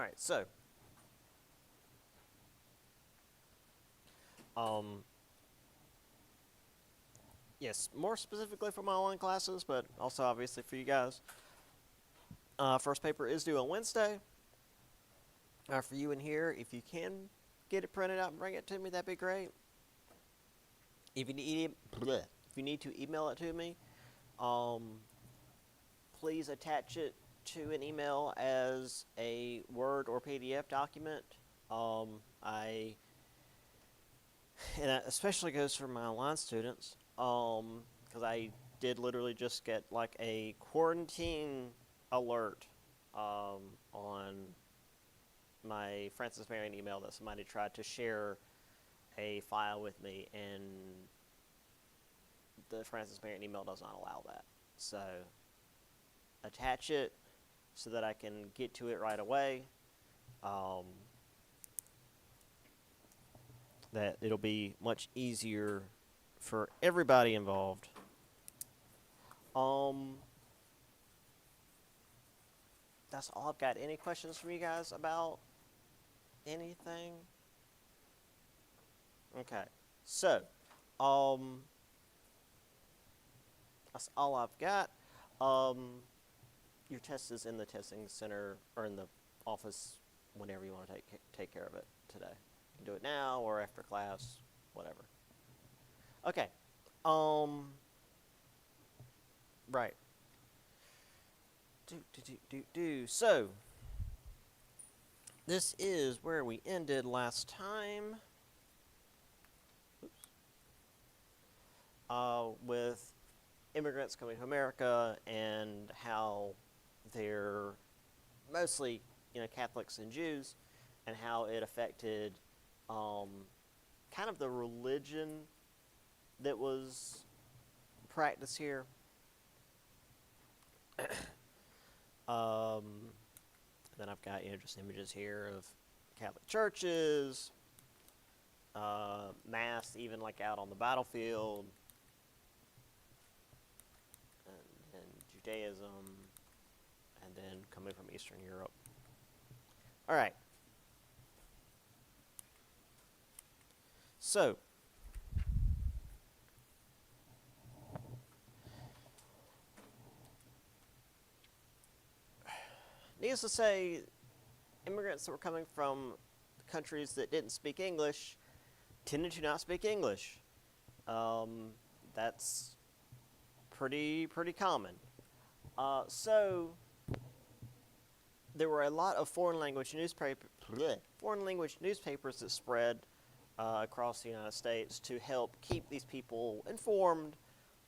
All right, so um, yes, more specifically for my online classes, but also obviously for you guys. First paper is due on Wednesday. For you in here, if you can get it printed out and bring it to me, that'd be great. If you need, if you need to email it to me, please attach it to an email as a Word or PDF document. I and that especially goes for my online students, because I did literally just get like a quarantine alert on my Francis Marion email that somebody tried to share a file with me, and the Francis Marion email does not allow that. So attach it so that I can get to it right away. That it'll be much easier for everybody involved. That's all I've got. Any questions from you guys about anything? Okay, so that's all I've got. Your test is in the testing center or in the office whenever you want to take care of it today. You can do it now or after class, whatever. Okay. Right. So, this is where we ended last time. With immigrants coming to America and how they're mostly, Catholics and Jews, and how it affected kind of the religion that was practiced here. Then I've got just images here of Catholic churches, mass even like out on the battlefield, and Judaism, and then coming from Eastern Europe. All right. So, needless to say, immigrants that were coming from countries that didn't speak English tended to not speak English. That's pretty common. So there were a lot of foreign language newspapers that spread across the United States to help keep these people informed.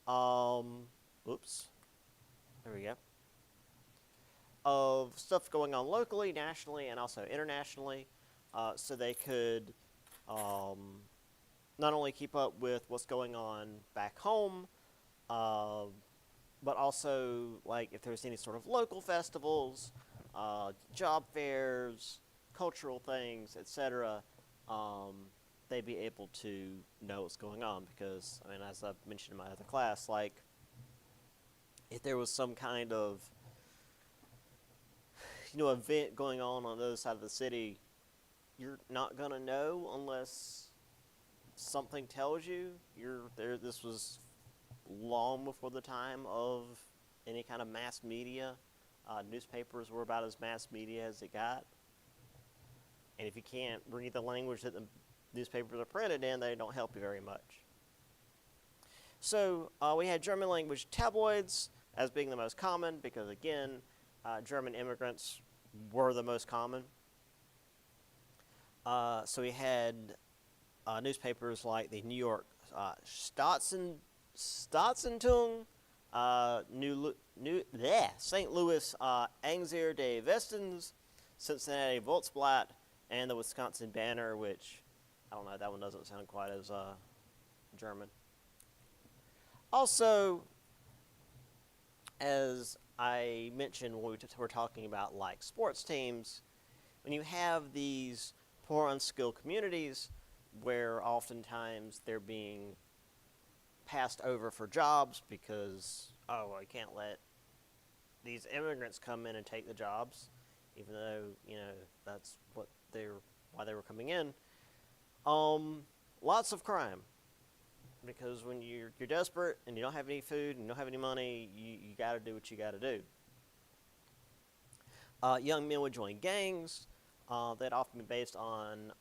Oops, there we go. Of stuff going on locally, nationally, and also internationally, so they could not only keep up with what's going on back home, but also like if there's any sort of local festivals, job fairs, cultural things, etc., they'd be able to know what's going on. Because, as I've mentioned in my other class, like if there was some kind of event going on the other side of the city, you're not gonna know unless something tells you. You're there. This was long before the time of any kind of mass media. Newspapers were about as mass media as it got. And if you can't read the language that the newspapers are printed in, they don't help you very much. So we had German language tabloids as being the most common because, again, German immigrants were the most common. So we had newspapers like the New York Staatszeitung, St. Louis Anzeiger des Westens, Cincinnati Volksblatt, and the Wisconsin Banner, which, I don't know, that one doesn't sound quite as German. Also, as I mentioned when we were talking about like sports teams, when you have these poor, unskilled communities where oftentimes they're being passed over for jobs because, I can't let these immigrants come in and take the jobs. even though that's why they were coming in. Lots of crime, because when you're desperate and you don't have any food and you don't have any money, you got to do what you got to do. Young men would join gangs. They'd often be based on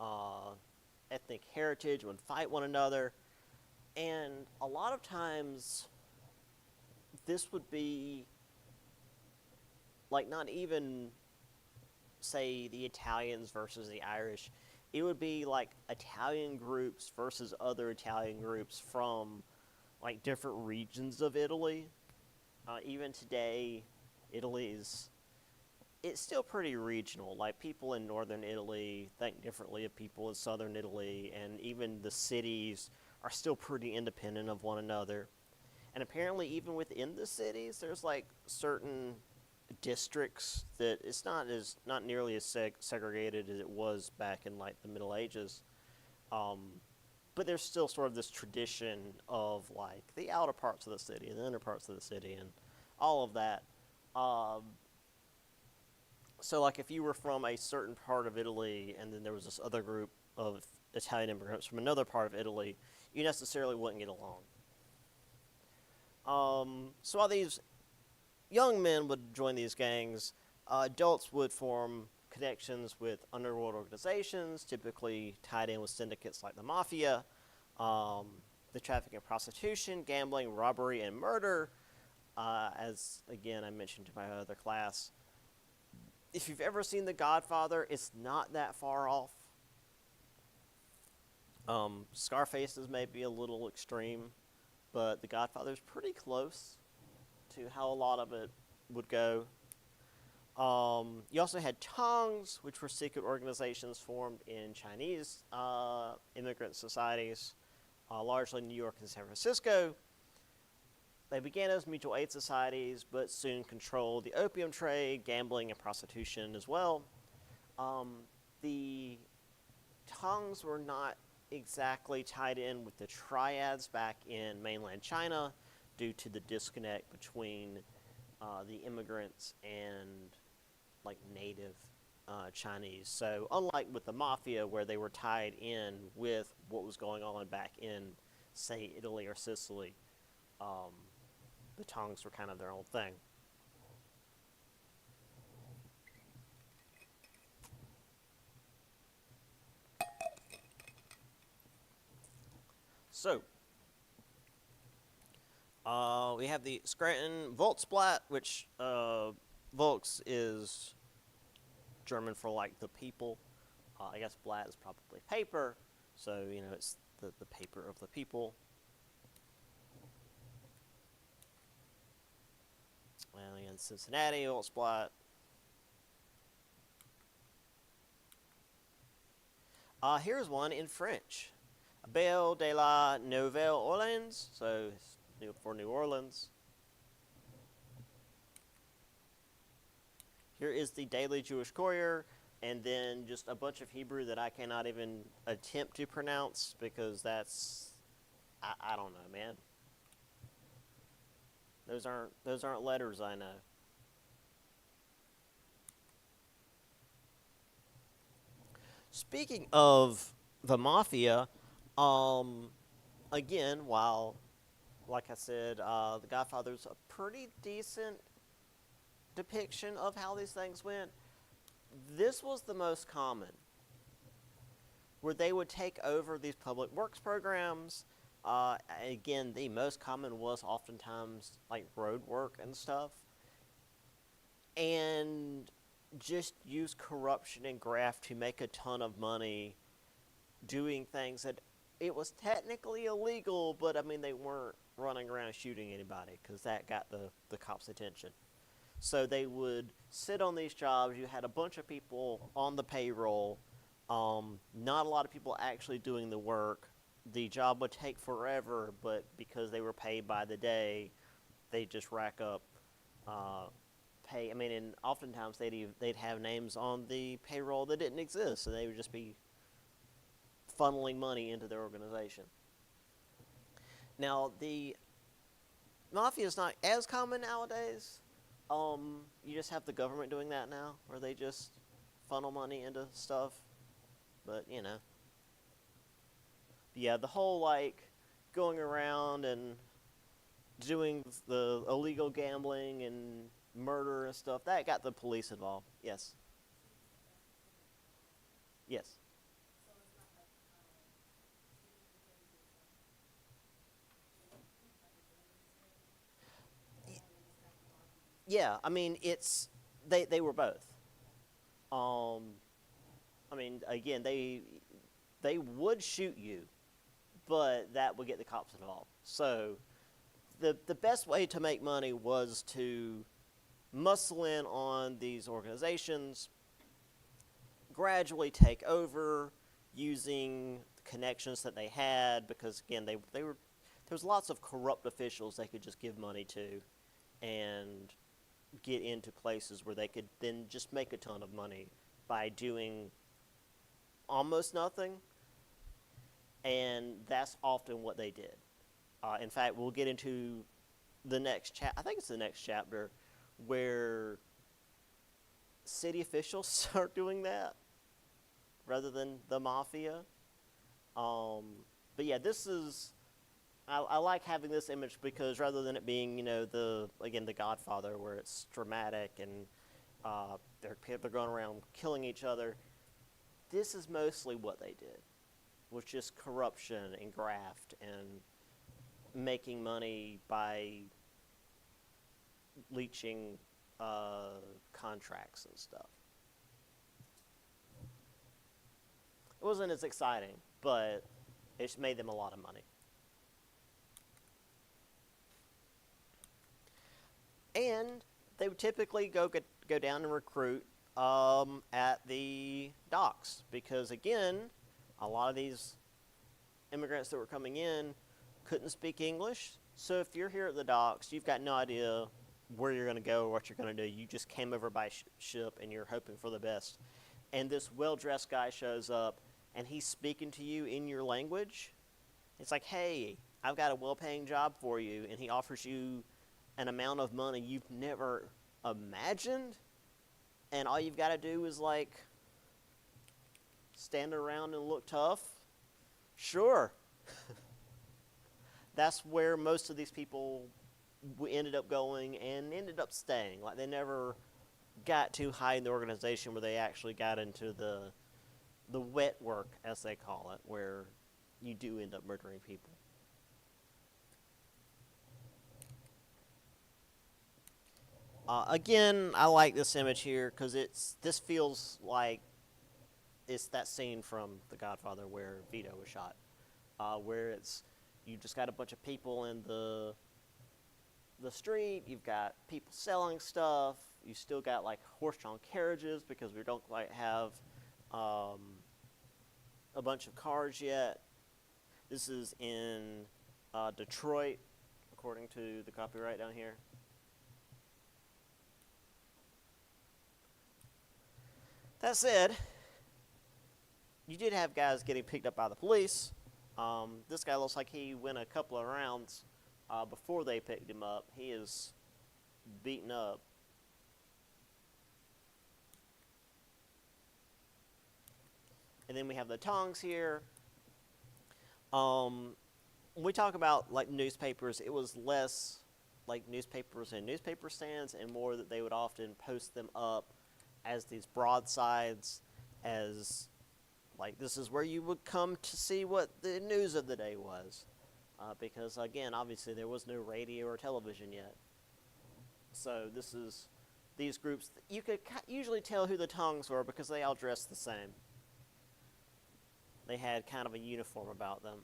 ethnic heritage, would fight one another, and a lot of times this would be like not even, say, the Italians versus the Irish. It would be like Italian groups versus other Italian groups from like different regions of Italy. Even today, it's still pretty regional. Like, people in northern Italy think differently of people in southern Italy, and even the cities are still pretty independent of one another. And apparently, even within the cities, there's like certain districts that it's not nearly as segregated as it was back in like the Middle Ages. Um, but there's still sort of this tradition of like the outer parts of the city and the inner parts of the city and all of that. Um, so like if you were from a certain part of Italy and then there was this other group of Italian immigrants from another part of Italy, you necessarily wouldn't get along. So while these young men would join these gangs, adults would form connections with underworld organizations, typically tied in with syndicates like the mafia, um, the trafficking in prostitution, gambling, robbery, and murder. As again I mentioned to my other class, if you've ever seen The Godfather, it's not that far off. Scarface is maybe a little extreme, but The Godfather is pretty close to how a lot of it would go. You also had tongs, which were secret organizations formed in Chinese immigrant societies, largely in New York and San Francisco. They began as mutual aid societies, but soon controlled the opium trade, gambling, and prostitution as well. The tongs were not exactly tied in with the triads back in mainland China due to the disconnect between the immigrants and like native Chinese. So unlike with the mafia, where they were tied in with what was going on back in, say, Italy or Sicily, the tongs were kind of their own thing. So we have the Scranton Volksblatt, which Volks is German for like the people. I guess Blatt is probably paper, so it's the paper of the people. And again, Cincinnati Volksblatt. Here's one in French. Belle de la Nouvelle Orleans, so for New Orleans. Here is the Daily Jewish Courier, and then just a bunch of Hebrew that I cannot even attempt to pronounce because I don't know, man. Those aren't letters I know. Speaking of the mafia, again, while like I said, The Godfather's a pretty decent depiction of how these things went, this was the most common, where they would take over these public works programs. Again, the most common was oftentimes like road work and stuff, and just use corruption and graft to make a ton of money doing things that it was technically illegal, but I mean they weren't running around shooting anybody because that got the cops' attention. So they would sit on these jobs. You had a bunch of people on the payroll, not a lot of people actually doing the work. The job would take forever, but because they were paid by the day, they just rack up pay. I mean, and oftentimes they'd have names on the payroll that didn't exist, and they would just be funneling money into their organization. Now, the mafia is not as common nowadays. You just have the government doing that now, where they just funnel money into stuff. But yeah, the whole like going around and doing the illegal gambling and murder and stuff that got the police involved. Yes, yes. Yeah, I mean they were both. Um, I mean again they would shoot you, but that would get the cops involved. So the best way to make money was to muscle in on these organizations, gradually take over using connections that they had because again they were there was lots of corrupt officials they could just give money to and get into places where they could then just make a ton of money by doing almost nothing, and that's often what they did. In fact, we'll get into the next I think it's the next chapter where city officials start doing that rather than the mafia. Um, but yeah, this is I like having this image because rather than it being the Godfather where it's dramatic and they're going around killing each other, this is mostly what they did, was just corruption and graft and making money by leeching contracts and stuff. It wasn't as exciting, but it made them a lot of money. And they would typically go down and recruit at the docks because, again, a lot of these immigrants that were coming in couldn't speak English. So if you're here at the docks, you've got no idea where you're going to go or what you're going to do. You just came over by ship and you're hoping for the best. And this well-dressed guy shows up and he's speaking to you in your language. It's like, hey, I've got a well-paying job for you, and he offers you an amount of money you've never imagined, and all you've got to do is like stand around and look tough. Sure. That's where most of these people ended up going and ended up staying. Like they never got too high in the organization where they actually got into the wet work, as they call it, where you do end up murdering people. Again, I like this image here because this feels like it's that scene from The Godfather where Vito was shot, where it's you just got a bunch of people in the street. You've got people selling stuff. You still got like horse-drawn carriages because we don't quite have a bunch of cars yet. This is in Detroit, according to the copyright down here. That said, you did have guys getting picked up by the police. This guy looks like he went a couple of rounds before they picked him up. He is beaten up. And then we have the tongs here. When we talk about like newspapers, it was less like newspapers and newspaper stands and more that they would often post them up as these broadsides, as like this is where you would come to see what the news of the day was. Because again, obviously there was no radio or television yet. So this is these groups. You could usually tell who the tongs were because they all dressed the same. They had kind of a uniform about them.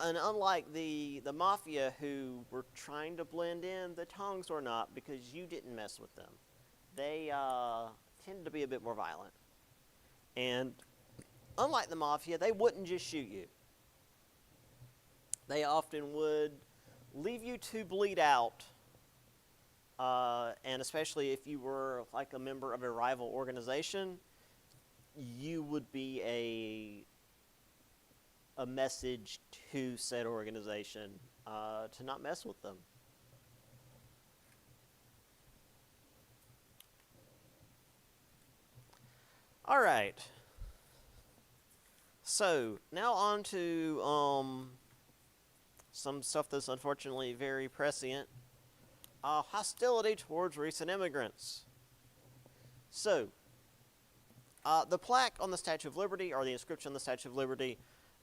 And unlike the mafia who were trying to blend in, the tongs were not because you didn't mess with them. They tended to be a bit more violent. And unlike the mafia, they wouldn't just shoot you. They often would leave you to bleed out, and especially if you were like a member of a rival organization, you would be a message to said organization to not mess with them. All right. So now on to some stuff that's unfortunately very prescient. Hostility towards recent immigrants. So, the plaque on the Statue of Liberty, or the inscription on the Statue of Liberty,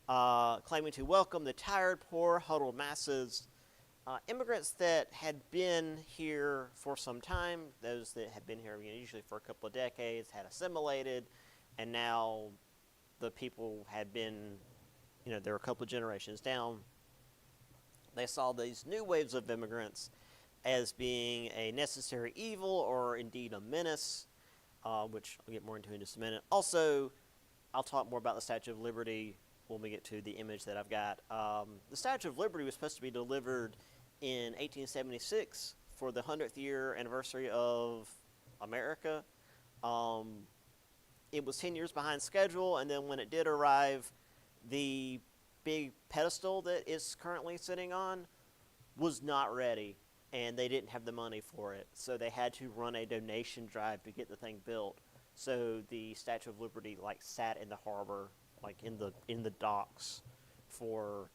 claiming to welcome the tired, poor, huddled masses, immigrants that had been here for some time, those that had been here usually for a couple of decades, had assimilated, and now the people had been, they were a couple of generations down. They saw these new waves of immigrants as being a necessary evil or indeed a menace, which I'll get more into in just a minute. Also, I'll talk more about the Statue of Liberty when we get to the image that I've got. The Statue of Liberty was supposed to be delivered in 1876 for the 100th year anniversary of America. It was 10 years behind schedule, and then when it did arrive, the big pedestal that it's currently sitting on was not ready, and they didn't have the money for it. So they had to run a donation drive to get the thing built. So the Statue of Liberty sat in the harbor, in the docks for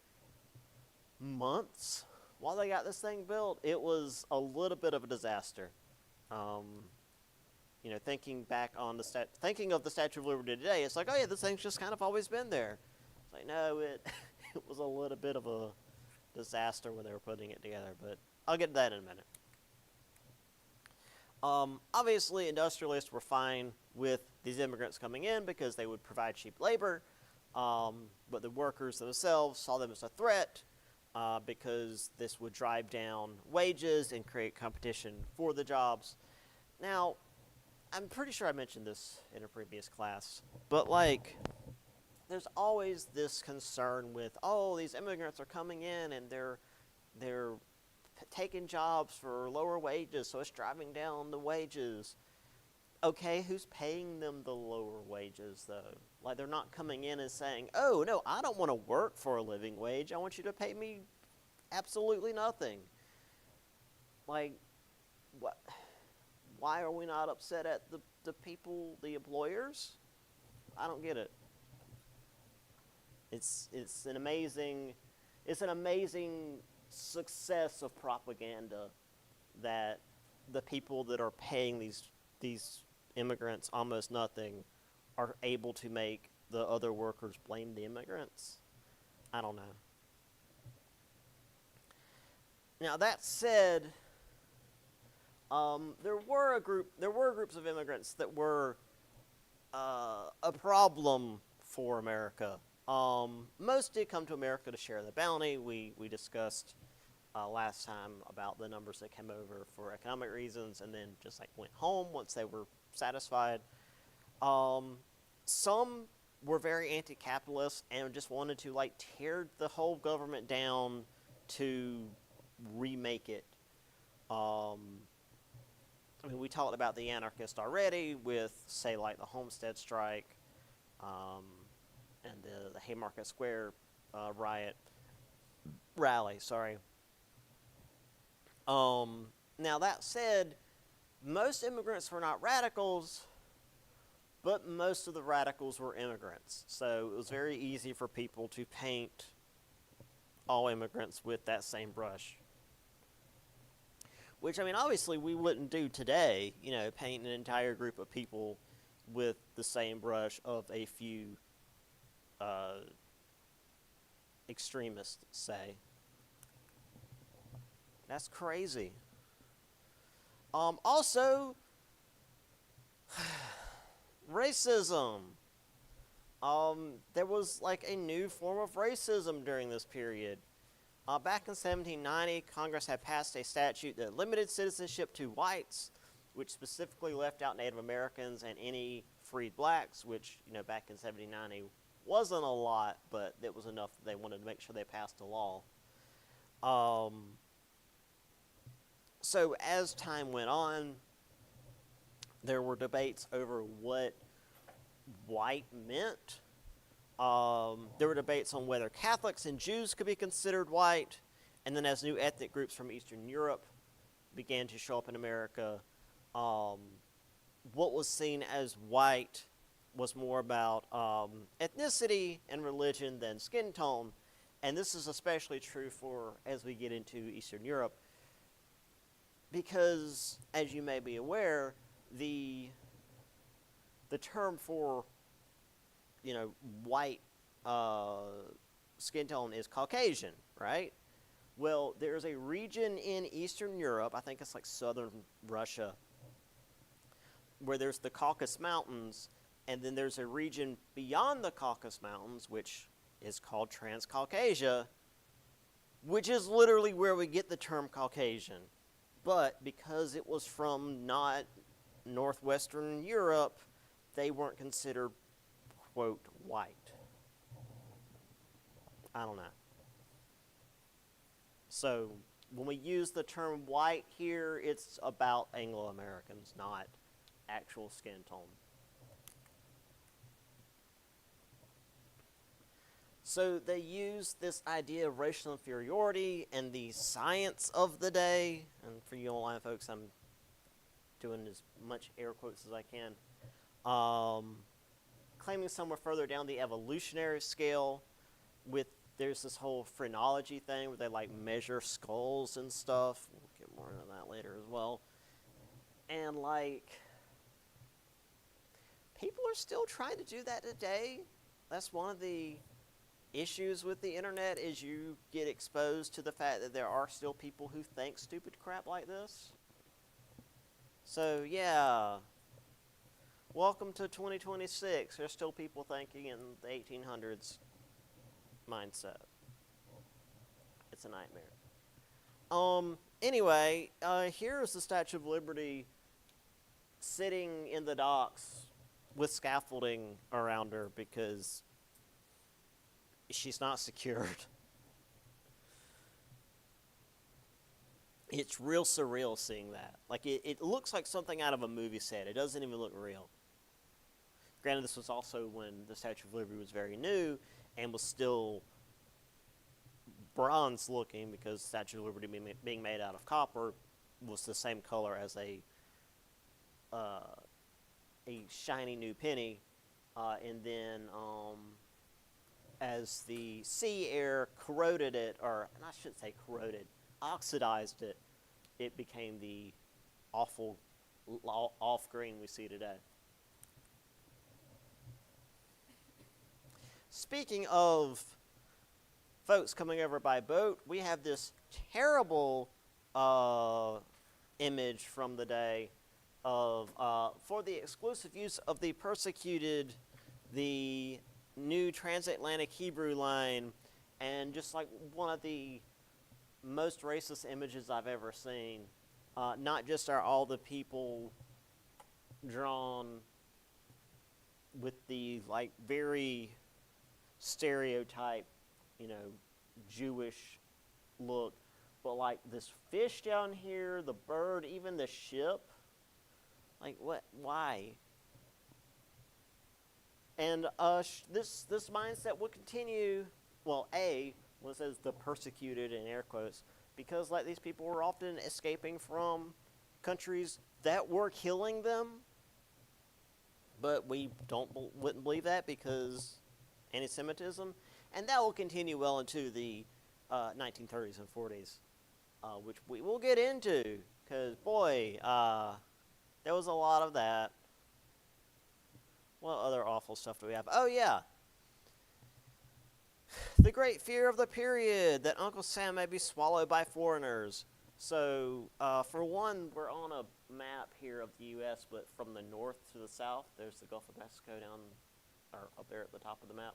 months while they got this thing built. It was a little bit of a disaster. Thinking back on thinking of the Statue of Liberty today, it's like, oh yeah, this thing's just kind of always been there. It's like, no, it was a little bit of a disaster when they were putting it together, but I'll get to that in a minute. Obviously, industrialists were fine with these immigrants coming in because they would provide cheap labor, but the workers themselves saw them as a threat because this would drive down wages and create competition for the jobs. Now, I'm pretty sure I mentioned this in a previous class, but there's always this concern with, oh, these immigrants are coming in and they're taking jobs for lower wages, so it's driving down the wages. Okay, who's paying them the lower wages, though? They're not coming in and saying, oh, no, I don't want to work for a living wage. I want you to pay me absolutely nothing. What? Why are we not upset at the people, the employers? I don't get it. It's an amazing success of propaganda that the people that are paying these immigrants almost nothing are able to make the other workers blame the immigrants. I don't know. Now that said, there were groups of immigrants that were a problem for America. Most did come to America to share the bounty. We discussed last time about the numbers that came over for economic reasons and then just went home once they were satisfied. Some were very anti-capitalist and just wanted to tear the whole government down to remake it. We talked about the anarchists already with, say, the Homestead Strike and the Haymarket Square rally. Sorry. Now, that said, most immigrants were not radicals, but most of the radicals were immigrants. So it was very easy for people to paint all immigrants with that same brush. Which, obviously we wouldn't do today, paint an entire group of people with the same brush of a few extremists, say. That's crazy. Also, racism. There was a new form of racism during this period. Back in 1790, Congress had passed a statute that limited citizenship to whites, which specifically left out Native Americans and any freed blacks, which, back in 1790 wasn't a lot, but it was enough that they wanted to make sure they passed a law. So as time went on, there were debates over what white meant. There were debates on whether Catholics and Jews could be considered white, and then as new ethnic groups from Eastern Europe began to show up in America, what was seen as white was more about ethnicity and religion than skin tone. And this is especially true for as we get into Eastern Europe, because, as you may be aware, the term for, white skin tone is Caucasian, right? Well, there's a region in Eastern Europe, I think it's like southern Russia, where there's the Caucasus Mountains, and then there's a region beyond the Caucasus Mountains, which is called Transcaucasia, which is literally where we get the term Caucasian. But because it was from not northwestern Europe, they weren't considered, quote, white. I don't know. So when we use the term white here, it's about Anglo-Americans, not actual skin tone. So they use this idea of racial inferiority and the science of the day. And for you online folks, I'm doing as much air quotes as I can. Claiming somewhere further down the evolutionary scale, there's this whole phrenology thing where they like measure skulls and stuff. We'll get more into that later as well. And like, people are still trying to do that today. That's one of the issues with the internet, is you get exposed to the fact that there are still people who think stupid crap like this. So yeah, welcome to 2026. There's still people thinking in the 1800s mindset. It's a nightmare. Anyway, here's the Statue of Liberty sitting in the docks with scaffolding around her because she's not secured. It's real surreal seeing that. Like, it looks like something out of a movie set. It doesn't even look real. Granted, this was also when the Statue of Liberty was very new and was still bronze looking, because Statue of Liberty being made out of copper was the same color as a shiny new penny. And then as the sea air corroded it, or I shouldn't say corroded, oxidized it, it became the awful off green we see today. Speaking of folks coming over by boat, we have this terrible image from the day of, for the exclusive use of the persecuted, the new transatlantic Hebrew line, and just like one of the most racist images I've ever seen. Not just are all the people drawn with the like very stereotype, Jewish look, but like this fish down here, the bird, even the ship, like what? Why? And this mindset will continue. Well, when it says the persecuted in air quotes, because like these people were often escaping from countries that were killing them, but we wouldn't believe that because anti-Semitism, and that will continue well into the 1930s and 40s, which we will get into, because boy, there was a lot of that. What other awful stuff do we have? Oh yeah, the great fear of the period, that Uncle Sam may be swallowed by foreigners. So, for one, we're on a map here of the U.S., but from the north to the south, there's the Gulf of Mexico up there at the top of the map.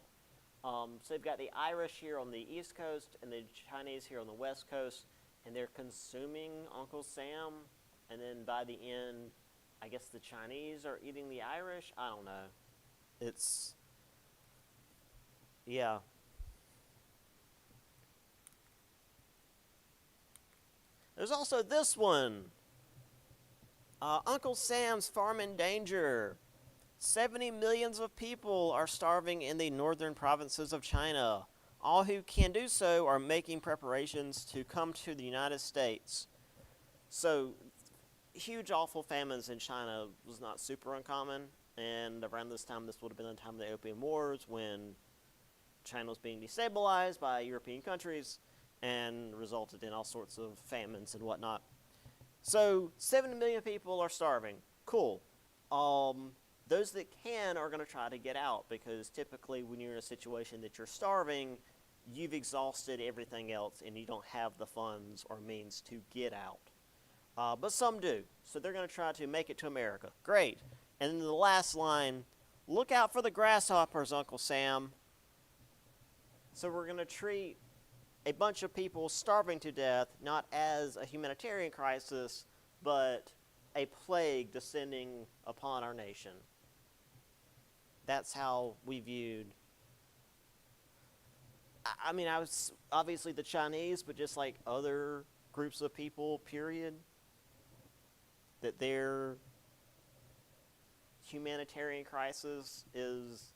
So you've got the Irish here on the east coast and the Chinese here on the west coast, and they're consuming Uncle Sam, and then by the end, I guess the Chinese are eating the Irish? I don't know. Yeah. There's also this one. Uncle Sam's Farm in Danger. 70 millions of people are starving in the northern provinces of China. All who can do so are making preparations to come to the United States. So, huge awful famines in China was not super uncommon. And around this time, this would have been the time of the Opium Wars, when China was being destabilized by European countries and resulted in all sorts of famines and whatnot. So 70 million people are starving. Cool. Those that can are going to try to get out, because typically when you're in a situation that you're starving, you've exhausted everything else and you don't have the funds or means to get out. But some do. So they're going to try to make it to America. Great. And then the last line, look out for the grasshoppers, Uncle Sam. So we're going to treat a bunch of people starving to death not as a humanitarian crisis, but a plague descending upon our nation. That's how we viewed. I mean, I was obviously the Chinese, but just like other groups of people, period, that their humanitarian crisis is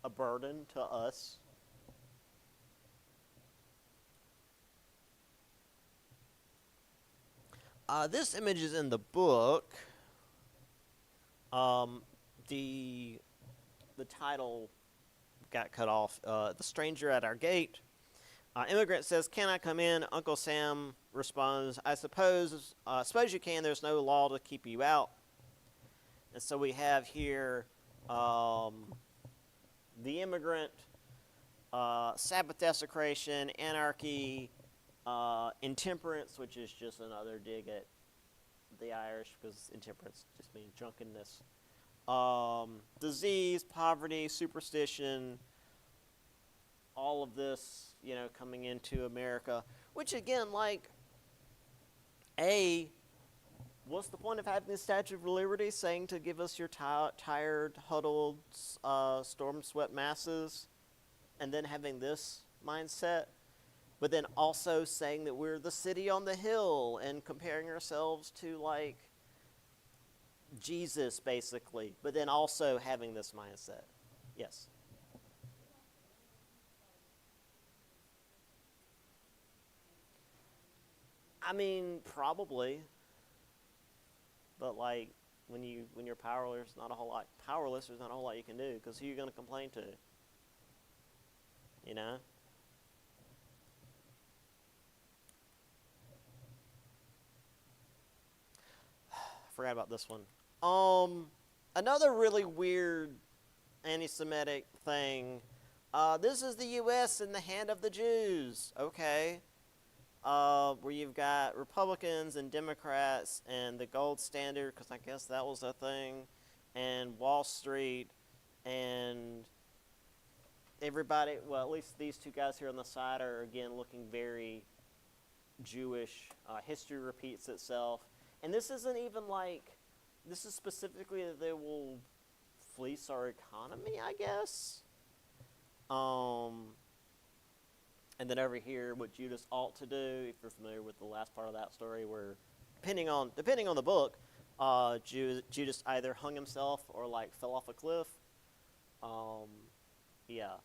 a burden to us. This image is in the book. The title got cut off. The stranger at our gate. Immigrant says, "Can I come in?" Uncle Sam responds, "I suppose you can. There's no law to keep you out." And so we have here the immigrant, Sabbath desecration, anarchy, intemperance, which is just another dig at the Irish, because intemperance just means drunkenness. Disease, poverty, superstition, all of this, coming into America. Which again, like, what's the point of having the Statue of Liberty saying to give us your tired, huddled, storm-swept masses, and then having this mindset? But then also saying that we're the city on the hill and comparing ourselves to, like, Jesus, basically. But then also having this mindset. Yes? I mean, probably. But, like, when you're powerless, there's not a whole lot you can do, because who are you going to complain to? You know? Forgot about this one. Another really weird anti-Semitic thing. This is the U.S. in the hand of the Jews. Okay. Where you've got Republicans and Democrats and the gold standard, because I guess that was a thing, and Wall Street, and everybody, well, at least these two guys here on the side are, again, looking very Jewish. History repeats itself. And this isn't even like, this is specifically that they will fleece our economy, I guess. And then over here, what Judas ought to do, if you're familiar with the last part of that story, where depending on the book, Judas either hung himself or like fell off a cliff. Yeah.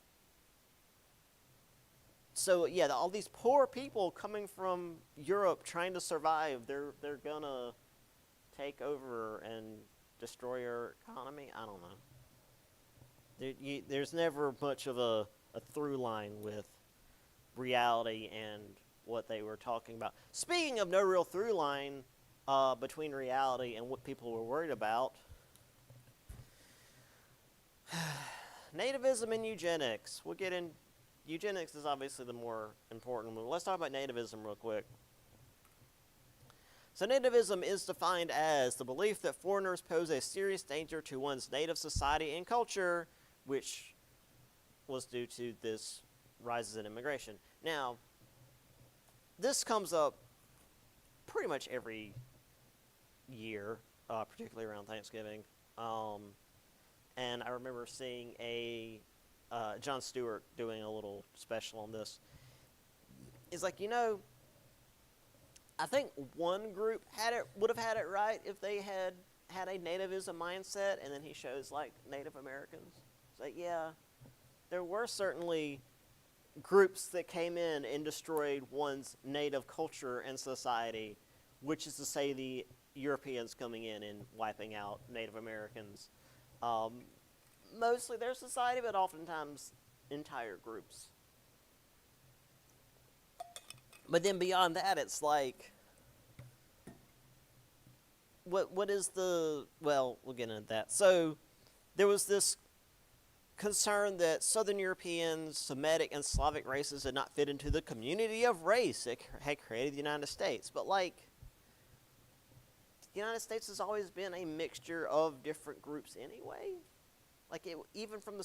So yeah, all these poor people coming from Europe trying to survive, they're gonna take over and destroy our economy. I don't know. There's never much of a through line with reality and what they were talking about. Speaking of no real through line between reality and what people were worried about, nativism and eugenics. We'll get in. Eugenics is obviously the more important one. Let's talk about nativism real quick. So nativism is defined as the belief that foreigners pose a serious danger to one's native society and culture, which was due to this rises in immigration. Now, this comes up pretty much every year, particularly around Thanksgiving. And I remember seeing Jon Stewart doing a little special on this. It's like, I think one group would have had it right if they had a nativism mindset, and then he shows like Native Americans. It's like, yeah, there were certainly groups that came in and destroyed one's native culture and society, which is to say the Europeans coming in and wiping out Native Americans. Um, Mostly their society, but oftentimes entire groups. But then beyond that, it's like, what is the, well, we'll get into that. So there was this concern that Southern Europeans, Semitic, and Slavic races did not fit into the community of race that had created the United States. But like, the United States has always been a mixture of different groups anyway. Like from the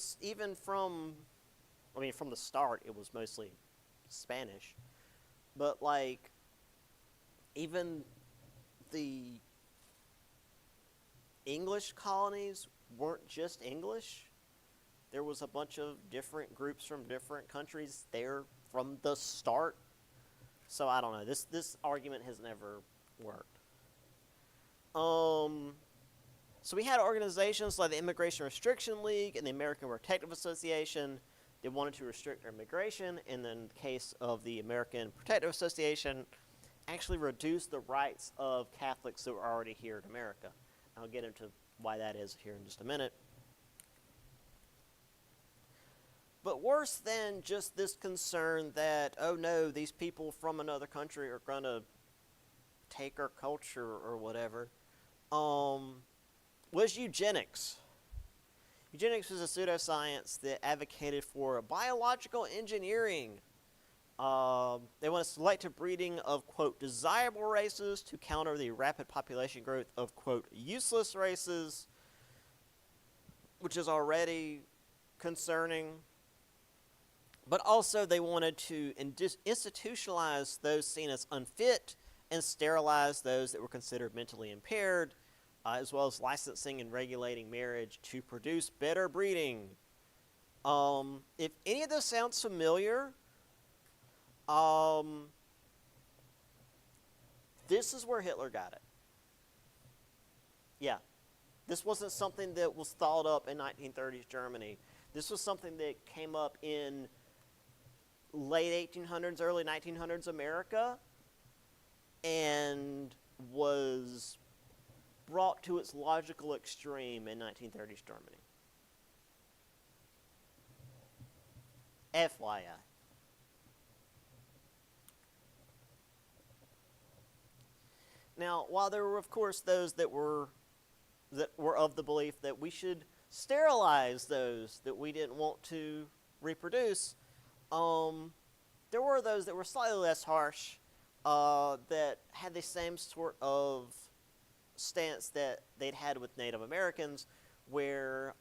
start, it was mostly Spanish. But like, even the English colonies weren't just English. There was a bunch of different groups from different countries there from the start. So I don't know. This argument has never worked. So we had organizations like the Immigration Restriction League and the American Protective Association that wanted to restrict immigration, and in the case of the American Protective Association, actually reduce the rights of Catholics that were already here in America. I'll get into why that is here in just a minute. But worse than just this concern that, oh no, these people from another country are going to take our culture or whatever, was eugenics. Eugenics was a pseudoscience that advocated for biological engineering. They want to select a breeding of, quote, desirable races to counter the rapid population growth of, quote, useless races, which is already concerning. But also they wanted to institutionalize those seen as unfit and sterilize those that were considered mentally impaired, as well as licensing and regulating marriage to produce better breeding. If any of this sounds familiar, this is where Hitler got it. Yeah. This wasn't something that was thought up in 1930s Germany. This was something that came up in late 1800s, early 1900s America, and was brought to its logical extreme in 1930s Germany. FYI. Now, while there were, of course, those that were of the belief that we should sterilize those that we didn't want to reproduce, there were those that were slightly less harsh, that had the same sort of stance that they'd had with Native Americans, where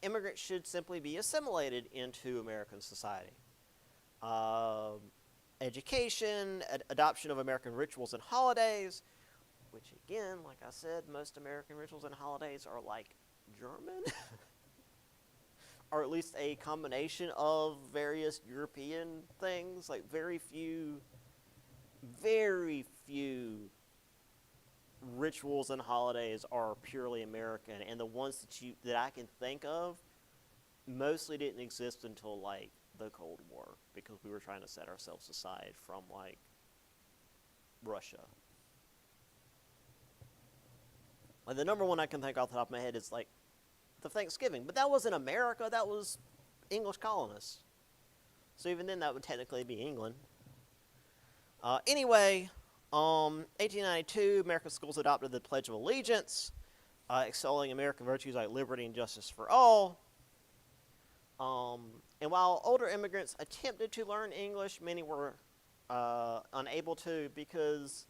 immigrants should simply be assimilated into American society. Education, adoption of American rituals and holidays, which again, like I said, most American rituals and holidays are like German, or at least a combination of various European things. Like very few rituals and holidays are purely American, and the ones that I can think of mostly didn't exist until like the Cold War, because we were trying to set ourselves aside from like Russia. Like the number one I can think off the top of my head is like the Thanksgiving, but that wasn't America, that was English colonists. So even then that would technically be England. Anyway, 1892, American schools adopted the Pledge of Allegiance, excelling American virtues like liberty and justice for all. And while older immigrants attempted to learn English, many were unable to, because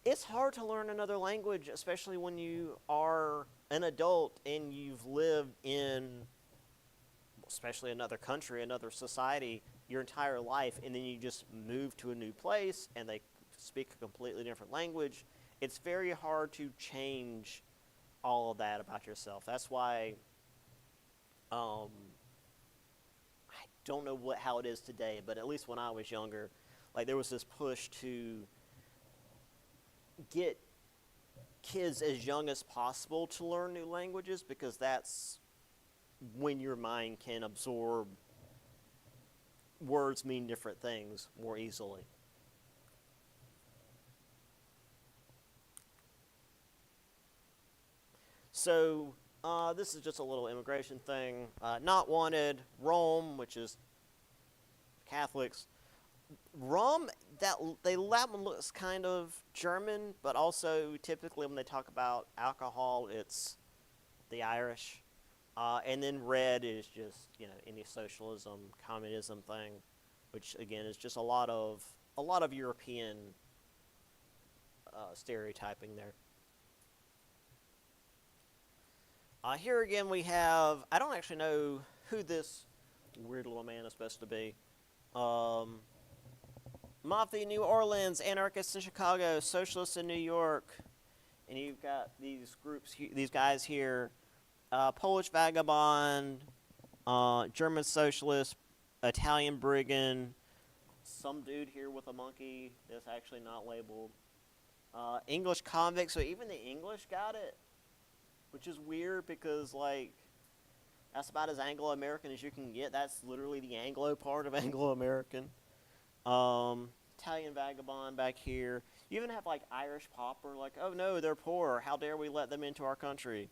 it's hard to learn another language, especially when you are an adult and you've lived in, especially another country, another society, your entire life, and then you just move to a new place and they speak a completely different language. It's very hard to change all of that about yourself. That's why I don't know how it is today, but at least when I was younger, like there was this push to get kids as young as possible to learn new languages, because that's when your mind can absorb words mean different things more easily. So this is just a little immigration thing. Not wanted, Rome, which is Catholics. Rum, that one looks kind of German, but also typically when they talk about alcohol, it's the Irish. And then red is just any socialism, communism thing, which again is just a lot of European stereotyping there. Here again we have, I don't actually know who this weird little man is supposed to be. Mafia New Orleans, anarchists in Chicago, socialists in New York, and you've got these groups, these guys here, Polish vagabond, German socialist, Italian brigand, some dude here with a monkey that's actually not labeled, English convict. So even the English got it, which is weird because that's about as Anglo-American as you can get. That's literally the Anglo part of Anglo-American. Italian vagabond back here. You even have Irish pauper, oh no, they're poor. How dare we let them into our country?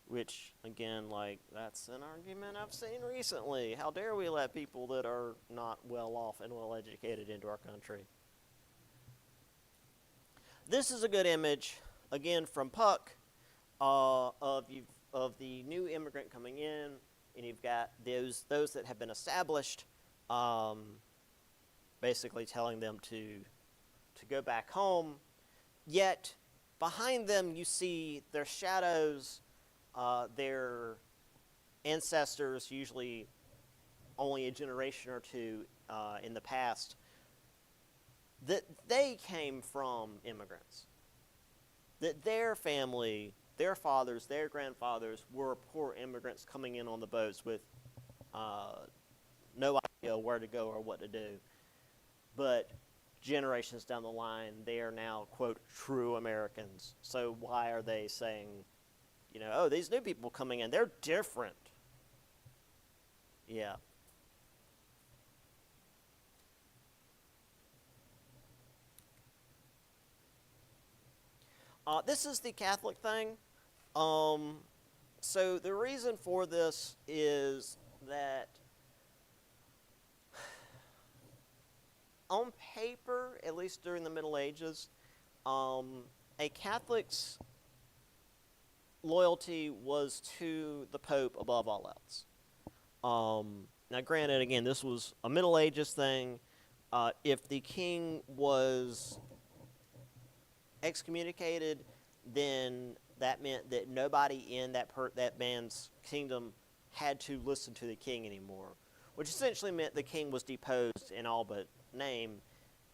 Which, again, that's an argument I've seen recently. How dare we let people that are not well off and well educated into our country? This is a good image, again, from Puck, of the new immigrant coming in, and you've got those that have been established, basically telling them to go back home. Yet, behind them, you see their shadows, their ancestors, usually only a generation or two in the past, that they came from immigrants. That their family, their fathers, their grandfathers were poor immigrants coming in on the boats with no idea where to go or what to do. But generations down the line, they are now, quote, true Americans. So why are they saying, oh, these new people coming in, they're different? Yeah. This is the Catholic thing. So the reason for this is that on paper, at least during the Middle Ages, a Catholic's loyalty was to the Pope above all else. Now, granted, again, this was a Middle Ages thing. If the king was excommunicated, then that meant that nobody in that man's kingdom had to listen to the king anymore, which essentially meant the king was deposed in all but name,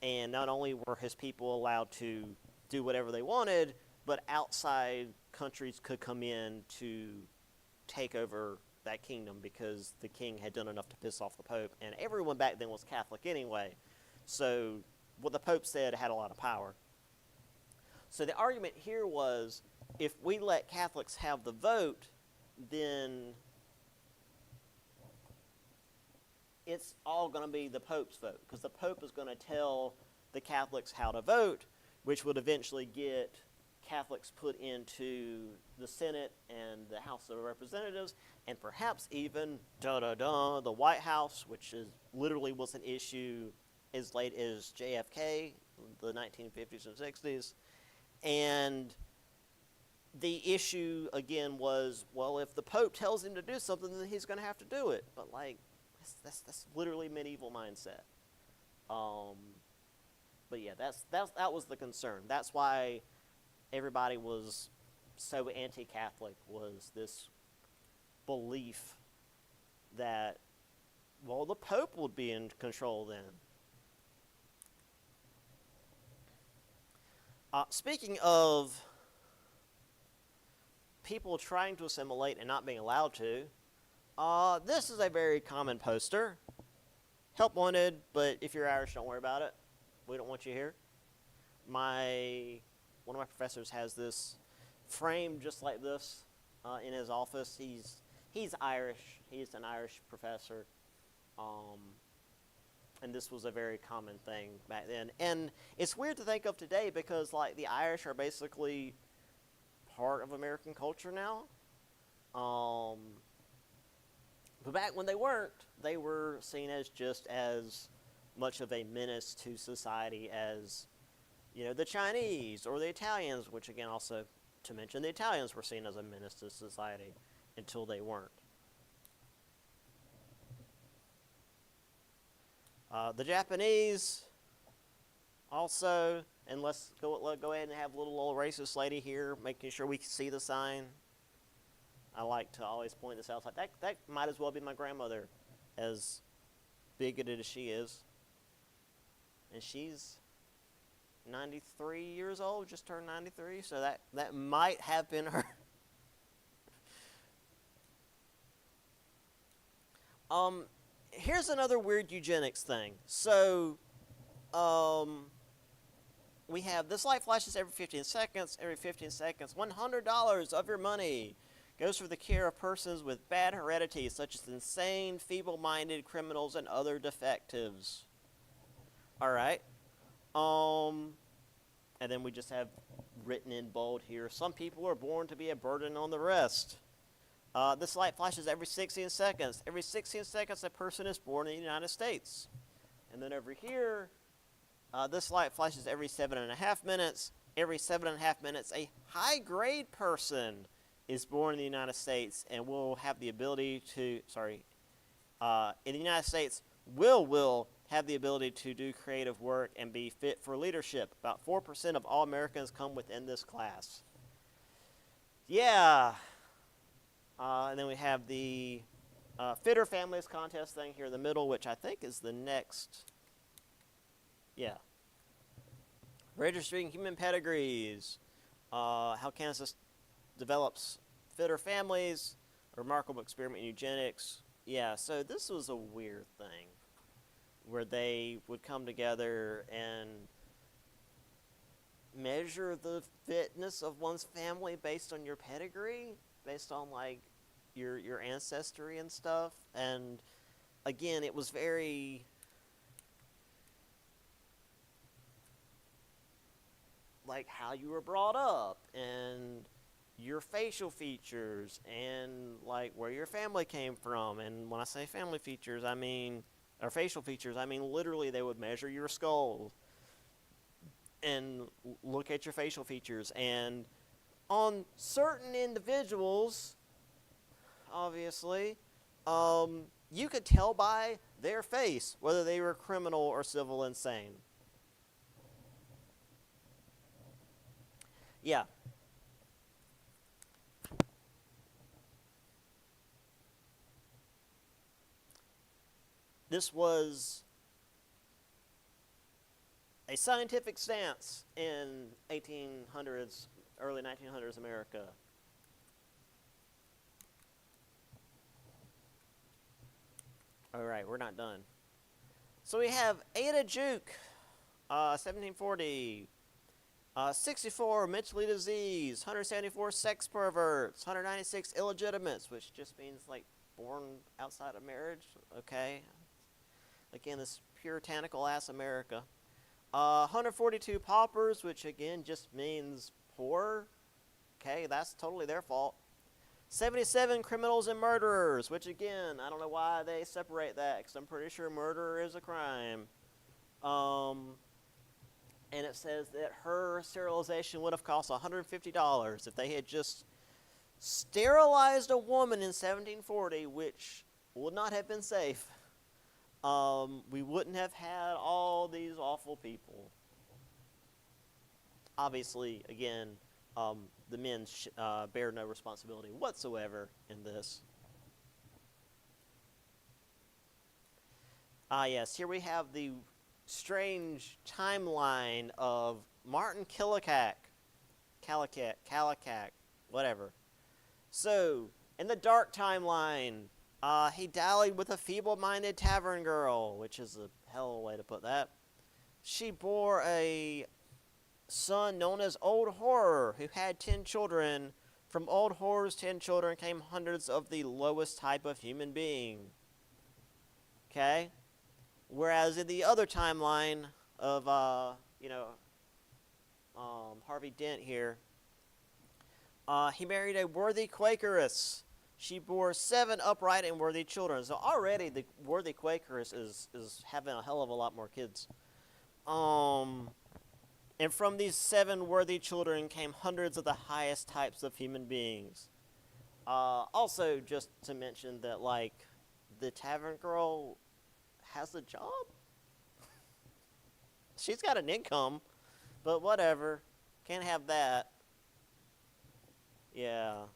and not only were his people allowed to do whatever they wanted, but outside countries could come in to take over that kingdom because the king had done enough to piss off the Pope, and everyone back then was Catholic anyway, so what the Pope said had a lot of power. So the argument here was, if we let Catholics have the vote, then it's all going to be the Pope's vote, because the Pope is going to tell the Catholics how to vote, which would eventually get Catholics put into the Senate and the House of Representatives, and perhaps even, the White House, which literally was an issue as late as JFK, the 1950s and 60s. And the issue, again, was, well, if the Pope tells him to do something, then he's going to have to do it. But, that's literally medieval mindset. But, yeah, that was the concern. That's why everybody was so anti-Catholic, was this belief that, well, the Pope would be in control then. Speaking of people trying to assimilate and not being allowed to, this is a very common poster. Help wanted, but if you're Irish, don't worry about it. We don't want you here. One of my professors has this frame just like this in his office. He's Irish. He's an Irish professor. And this was a very common thing back then. And it's weird to think of today because, the Irish are basically part of American culture now. But back when they weren't, they were seen as just as much of a menace to society as, the Chinese or the Italians, which again also to mention, the Italians were seen as a menace to society until they weren't. The Japanese also, and let's go ahead and have a little old racist lady here, making sure we can see the sign. I like to always point this out. Like that might as well be my grandmother, as bigoted as she is. And she's 93 years old, just turned 93, so that might have been her. Here's another weird eugenics thing. So, we have this light flashes every 15 seconds. Every 15 seconds, $100 of your money goes for the care of persons with bad heredity, such as insane, feeble-minded criminals and other defectives. All right. And then we just have written in bold here, some people are born to be a burden on the rest. This light flashes every 16 seconds. Every 16 seconds, a person is born in the United States. And then over here, this light flashes every 7.5 minutes. Every 7.5 minutes, a high-grade person is born in the United States and will have the ability to, in the United States, will have the ability to do creative work and be fit for leadership. About 4% of all Americans come within this class. Yeah. And then we have the Fitter Families contest thing here in the middle, which I think is the next. Yeah. Registering human pedigrees. How Kansas develops fitter families. A remarkable experiment in eugenics. Yeah, so this was a weird thing where they would come together and measure the fitness of one's family based on your pedigree, based on like your ancestry and stuff. And again, it was very like how you were brought up and your facial features and like where your family came from. And when I say family features, I mean, or facial features, I mean literally they would measure your skull and look at your facial features. And on certain individuals, obviously, you could tell by their face whether they were criminal or civil insane. Yeah. This was a scientific stance in 1800s, early 1900s America. All right, we're not done. So we have Ada Juke, 1740. 64 mentally diseased, 174 sex perverts, 196 illegitimates, which just means like born outside of marriage. Okay. Again, this puritanical ass America. 142 paupers, which again just means poor. Okay, that's totally their fault. 77 criminals and murderers, which again, I don't know why they separate that, because I'm pretty sure murder is a crime. And it says that her sterilization would have cost $150 if they had just sterilized a woman in 1740, which would not have been safe. We wouldn't have had all these awful people. Obviously, again, the men bear no responsibility whatsoever in this. Yes, here we have the strange timeline of Martin Kallikak, whatever. So, in the dark timeline, he dallied with a feeble-minded tavern girl, which is a hell of a way to put that. She bore a son known as Old Horror, who had 10 children. From Old Horror's 10 children came hundreds of the lowest type of human being. Okay? Whereas in the other timeline of, Harvey Dent here, He married a worthy Quakeress. She bore 7 upright and worthy children. So already the worthy Quakeress is having a hell of a lot more kids. Um, and from these 7 worthy children came hundreds of the highest types of human beings. Also, just to mention that, like, the tavern girl has a job. She's got an income, but whatever. Can't have that. Yeah.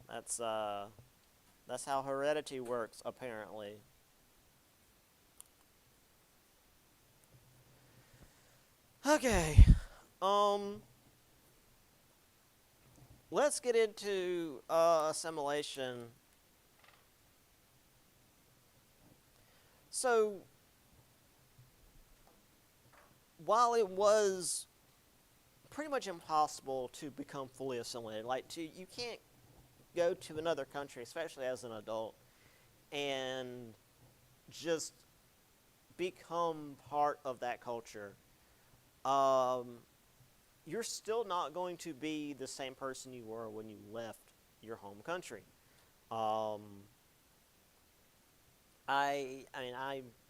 That's how heredity works, apparently. Okay. Um let's get into assimilation. So, while it was pretty much impossible to become fully assimilated, you can't go to another country, especially as an adult, and just become part of that culture. Um, you're still not going to be the same person you were when you left your home country. Um, I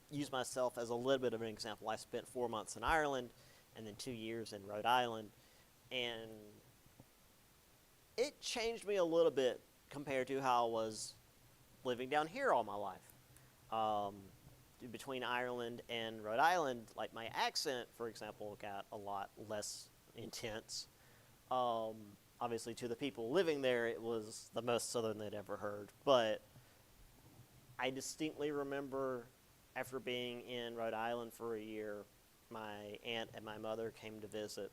use myself as a little bit of an example. I spent 4 months in Ireland, and then 2 years in Rhode Island, and it changed me a little bit compared to how I was living down here all my life. Um, Between Ireland and Rhode Island, like, my accent, for example, got a lot less intense. Um, Obviously, to the people living there, it was the most southern they'd ever heard. But I distinctly remember, after being in Rhode Island for a year, my aunt and my mother came to visit.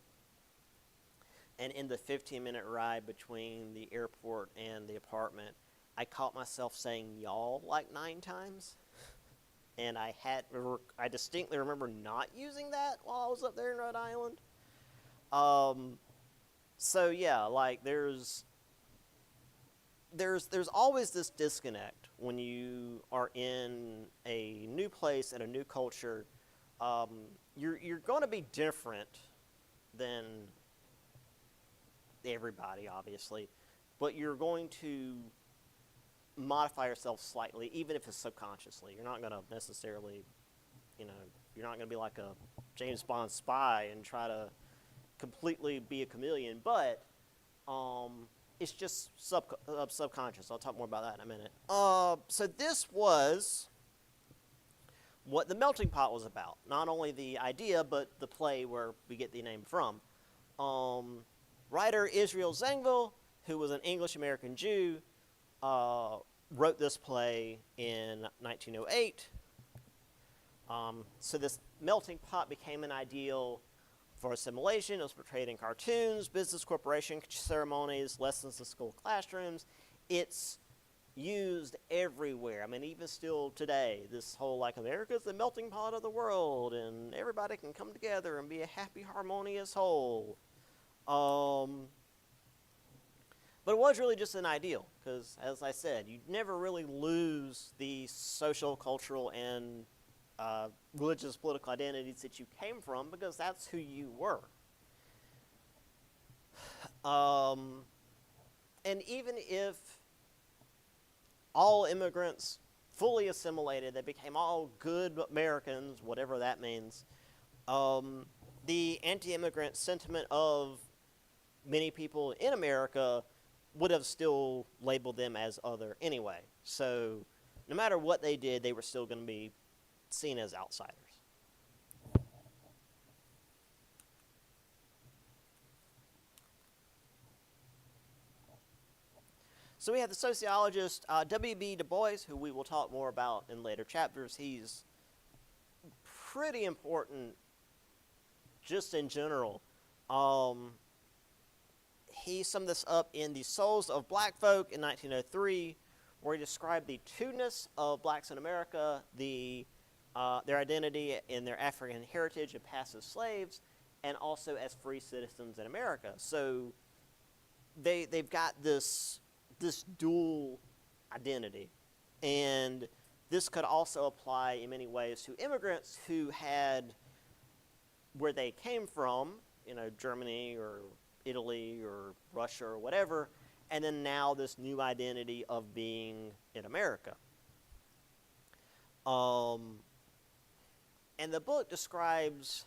And in the 15-minute ride between the airport and the apartment, I caught myself saying y'all like 9 times. And I distinctly remember not using that while I was up there in Rhode Island. So yeah, like, there's always this disconnect when you are in a new place and a new culture. You're going to be different than everybody, obviously, but you're going to modify yourself slightly, even if it's subconsciously. You're not going to necessarily, you're not going to be like a James Bond spy and try to completely be a chameleon, but it's just subconscious. I'll talk more about that in a minute. So this was what the melting pot was about. Not only the idea, but the play where we get the name from. Writer Israel Zangwill, who was an English-American Jew, wrote this play in 1908. So this melting pot became an ideal for assimilation. It was portrayed in cartoons, business corporation ceremonies, lessons in school classrooms. It's used everywhere. I mean, even still today, this whole, like, America's the melting pot of the world, and everybody can come together and be a happy, harmonious whole. But it was really just an ideal, because, as I said, you never really lose the social, cultural, and religious, political identities that you came from, because that's who you were. And even if all immigrants fully assimilated, they became all good Americans, whatever that means, the anti-immigrant sentiment of many people in America would have still labeled them as other anyway. So no matter what they did, they were still going to be seen as outsiders. So we have the sociologist W.B. Du Bois, who we will talk more about in later chapters. He's pretty important just in general. He summed this up in The Souls of Black Folk in 1903, where he described the two-ness of blacks in America, their identity and their African heritage and past as slaves, and also as free citizens in America. So they've got this dual identity. And this could also apply in many ways to immigrants who had, where they came from, Germany or Italy or Russia or whatever, and then now this new identity of being in America. Um, and the book describes,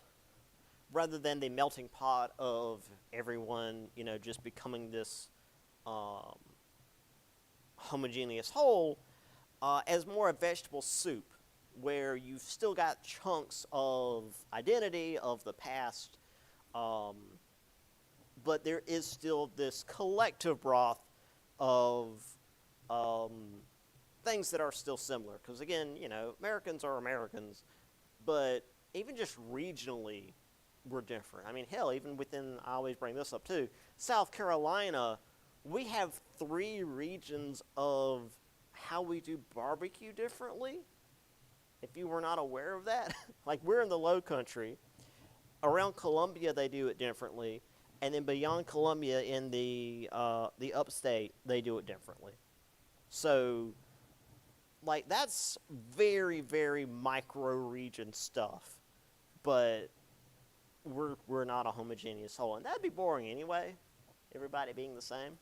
rather than the melting pot of everyone, just becoming this um, homogeneous whole, as more a vegetable soup, where you've still got chunks of identity of the past, um, but there is still this collective broth of um, things that are still similar. Because again, Americans are Americans, but even just regionally, we're different. I mean, hell, even within, I always bring this up too, South Carolina, we have 3 regions of how we do barbecue differently. If you were not aware of that, like we're in the low country. Around Columbia, they do it differently. And then beyond Columbia in the upstate, they do it differently. So, like, that's very, very micro region stuff. But we're not a homogeneous whole. And that'd be boring anyway, everybody being the same.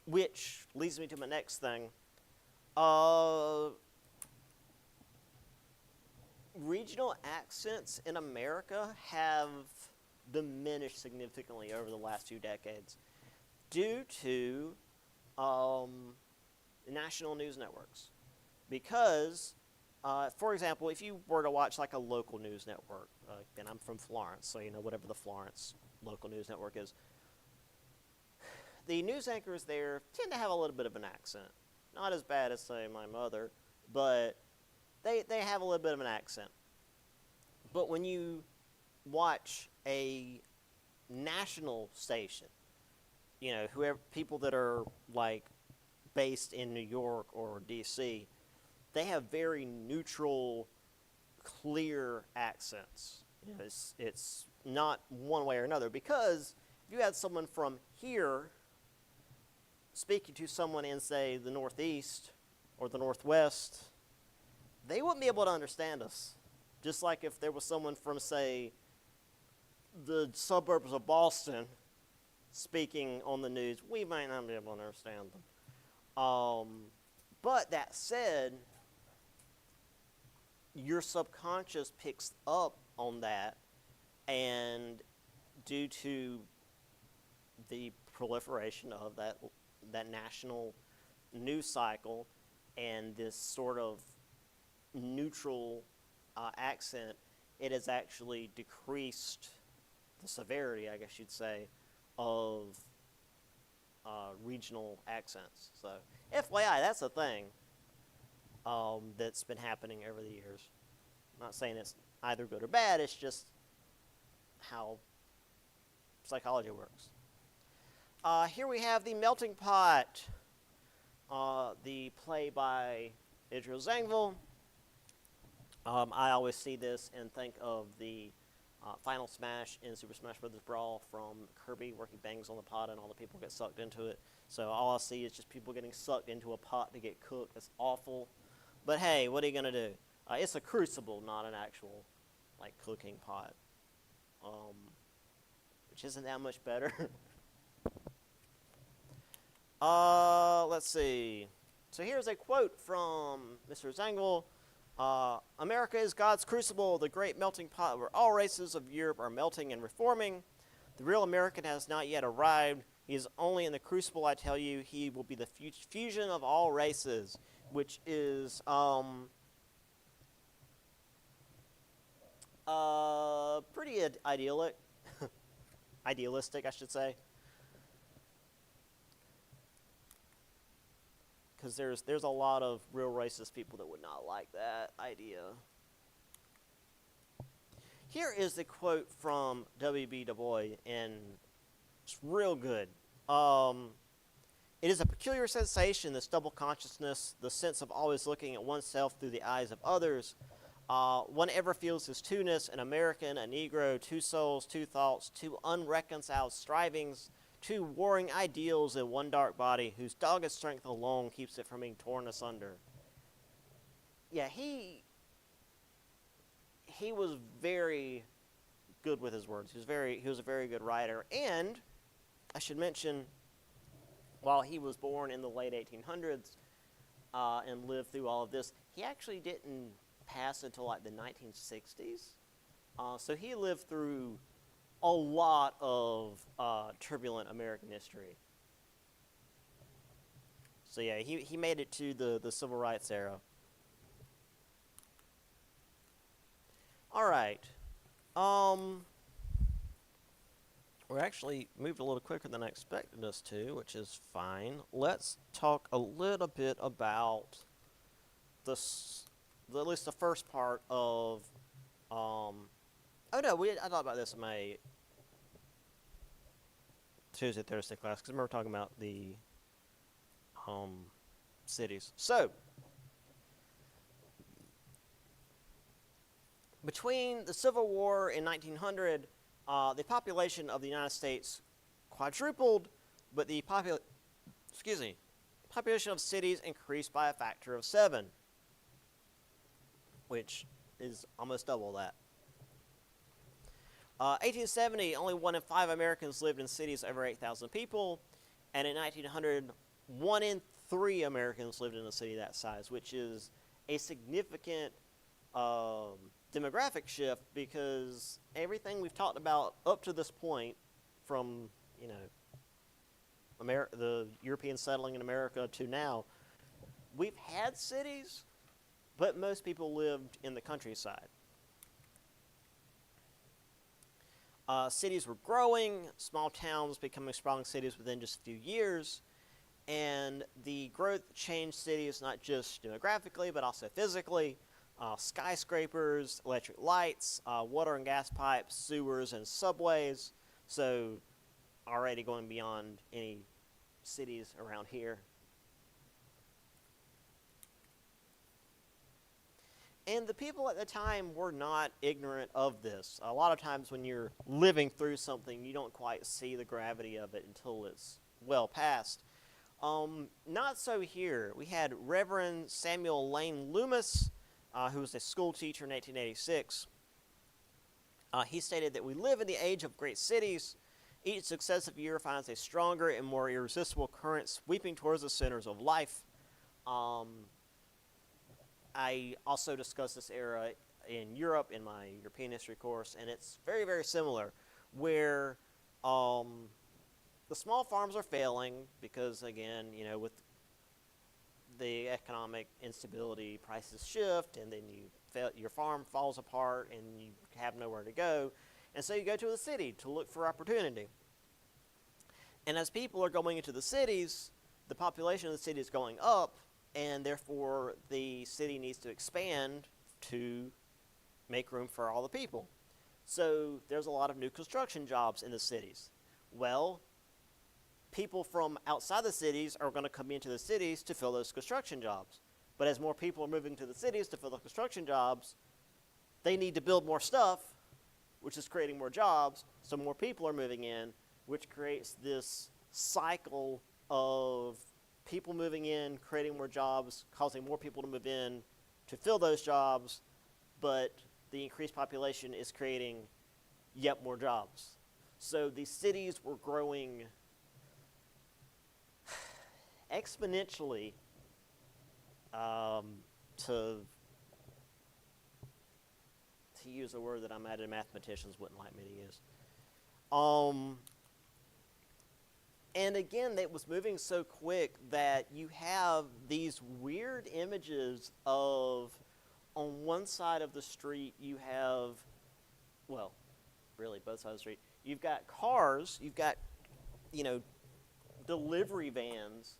Which leads me to my next thing. Regional accents in America have diminished significantly over the last few decades due to national news networks. Because, for example, if you were to watch like a local news network, and I'm from Florence, so whatever the Florence local news network is, the news anchors there tend to have a little bit of an accent. Not as bad as, say, my mother, but they have a little bit of an accent. But when you watch a national station, whoever, people that are like based in New York or DC, they have very neutral, clear accents. It's not one way or another, because if you had someone from here speaking to someone in, say, the Northeast or the Northwest, they wouldn't be able to understand us. Just like if there was someone from, say, the suburbs of Boston speaking on the news, we might not be able to understand them. But that said, your subconscious picks up on that, and due to the proliferation of that national news cycle and this sort of neutral accent, it has actually decreased the severity, I guess you'd say, of regional accents. So, FYI, that's a thing that's been happening over the years. I'm not saying it's either good or bad, it's just how psychology works. Here we have The Melting Pot, the play by Idris Zangwill. I always see this and think of the Final Smash in Super Smash Bros. Brawl from Kirby, where he bangs on the pot and all the people get sucked into it. So all I see is just people getting sucked into a pot to get cooked. It's awful. But hey, what are you going to do? It's a crucible, not an actual cooking pot, which isn't that much better. Let's see. So here's a quote from Mr. Zangwill. America is God's crucible, the great melting pot where all races of Europe are melting and reforming. The real American has not yet arrived. He is only in the crucible, I tell you. He will be the fusion of all races, which is pretty idealistic, I should say. Because there's a lot of real racist people that would not like that idea. Here is the quote from W.B. Du Bois, and it's real good. It is a peculiar sensation, this double consciousness, the sense of always looking at oneself through the eyes of others. One ever feels his two-ness, an American, a Negro, two souls, two thoughts, two unreconciled strivings, two warring ideals in one dark body, whose dogged strength alone keeps it from being torn asunder. Yeah, he was very good with his words. He was a very good writer. And I should mention, while he was born in the late 1800s and lived through all of this, he actually didn't pass until like the 1960s. So he lived through a lot of turbulent American history. So yeah, he made it to the civil rights era. All right. We're actually moved a little quicker than I expected us to, which is fine. Let's talk a little bit about at least the first part of. Oh no, I thought about this in my Tuesday Thursday class because I remember talking about the cities. So between the Civil War in 1900, the population of the United States quadrupled, but the population of cities increased by a factor of 7, which is almost double that. 1870, only 1 in 5 Americans lived in cities over 8,000 people, and in 1900, 1 in 3 Americans lived in a city that size, which is a significant demographic shift, because everything we've talked about up to this point, from the Europeans settling in America to now, we've had cities, but most people lived in the countryside. Cities were growing, small towns becoming sprawling cities within just a few years, and the growth changed cities not just demographically, but also physically. Skyscrapers, electric lights, water and gas pipes, sewers, and subways. So already going beyond any cities around here. And the people at the time were not ignorant of this. A lot of times when you're living through something, you don't quite see the gravity of it until it's well past. Not so here. We had Reverend Samuel Lane Loomis, who was a school teacher in 1886. He stated that we live in the age of great cities. Each successive year finds a stronger and more irresistible current sweeping towards the centers of life. I also discussed this era in Europe in my European history course, and it's very, very similar, where the small farms are failing because, again, with the economic instability, prices shift, and then your farm falls apart, and you have nowhere to go, and so you go to the city to look for opportunity. And as people are going into the cities, the population of the city is going up, and therefore the city needs to expand to make room for all the people. So there's a lot of new construction jobs in the cities. Well, people from outside the cities are going to come into the cities to fill those construction jobs. But as more people are moving to the cities to fill the construction jobs, they need to build more stuff, which is creating more jobs, so more people are moving in, which creates this cycle of people moving in, creating more jobs, causing more people to move in to fill those jobs, but the increased population is creating yet more jobs. So these cities were growing exponentially to use a word that I imagine mathematicians wouldn't like me to use. And again, it was moving so quick that you have these weird images of, on one side of the street, you have, well, really both sides of the street, you've got cars, you've got, delivery vans,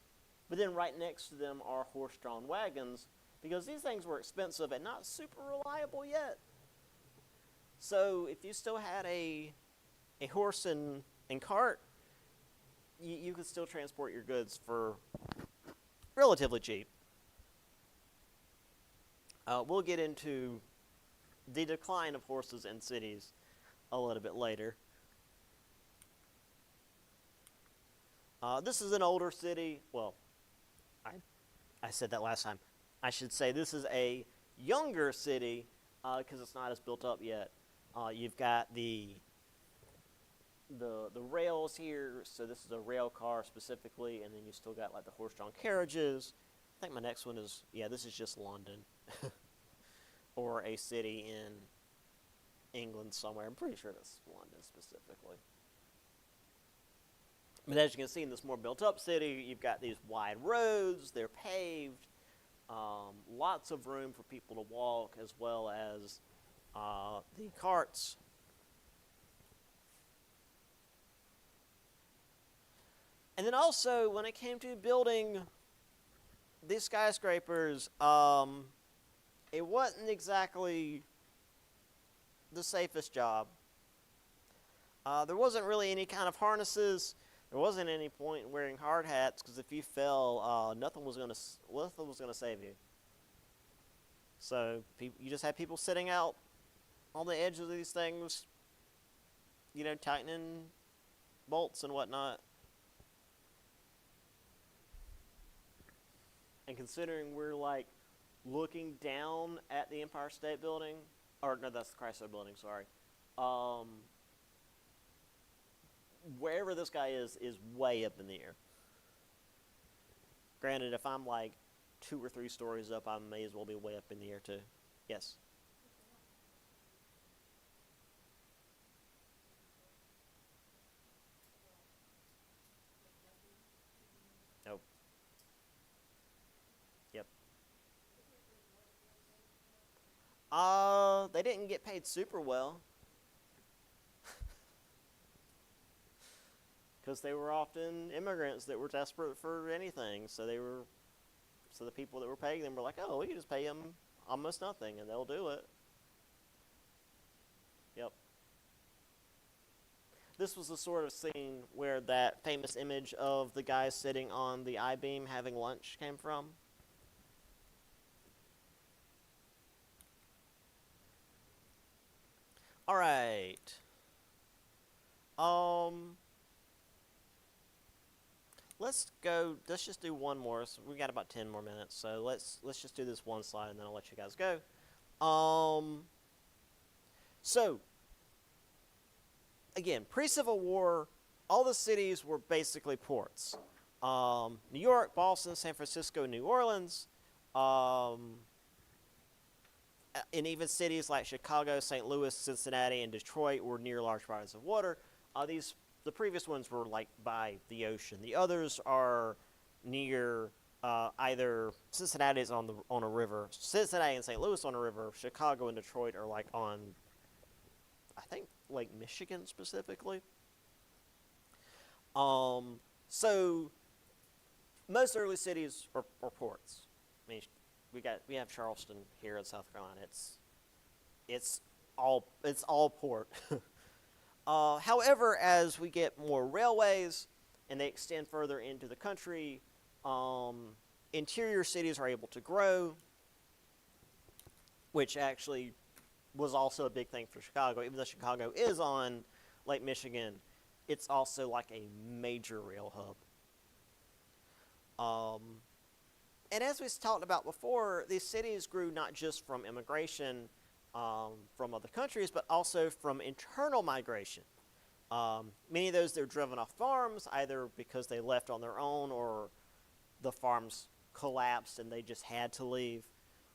but then right next to them are horse-drawn wagons, because these things were expensive and not super reliable yet. So if you still had a horse and cart, you could still transport your goods for relatively cheap. We'll get into the decline of horses in cities a little bit later. This is an older city. Well, I said that last time. I should say this is a younger city because it's not as built up yet. You've got the rails here, so this is a rail car specifically, and then you still got like the horse-drawn carriages. I think my next one is, yeah, this is just London or a city in England somewhere. I'm pretty sure that's London specifically. But as you can see in this more built-up city, you've got these wide roads. They're paved. Lots of room for people to walk, as well as the carts. And then also, when it came to building these skyscrapers, it wasn't exactly the safest job. There wasn't really any kind of harnesses. There wasn't any point in wearing hard hats, because if you fell, nothing was gonna save you. So you just had people sitting out on the edge of these things, tightening bolts and whatnot. And considering we're like looking down at the Empire State Building, or no, that's the Chrysler Building, sorry. Wherever this guy is way up in the air. Granted, if I'm like 2 or 3 stories up, I may as well be way up in the air too. Yes? Nope. Yep. They didn't get paid super well. Because they were often immigrants that were desperate for anything. So the people that were paying them were like, oh, we can just pay them almost nothing, and they'll do it. Yep. This was the sort of scene where that famous image of the guy sitting on the I-beam having lunch came from. All right. Let's just do one more. So we got about 10 more minutes, so let's just do this one slide, and then I'll let you guys go. So, again, pre-Civil War, all the cities were basically ports. New York, Boston, San Francisco, New Orleans, and even cities like Chicago, St. Louis, Cincinnati, and Detroit were near large bodies of water. The previous ones were like by the ocean. The others are near either Cincinnati is on a river. Cincinnati and St. Louis on a river. Chicago and Detroit are like on, I think, Lake Michigan specifically. So most early cities are ports. I mean, we have Charleston here in South Carolina. It's all port. However, as we get more railways and they extend further into the country, interior cities are able to grow, which actually was also a big thing for Chicago. Even though Chicago is on Lake Michigan, it's also like a major rail hub. And as we talked about before, these cities grew not just from immigration from other countries, but also from internal migration. Many of those, they're driven off farms, either because they left on their own or the farms collapsed and they just had to leave,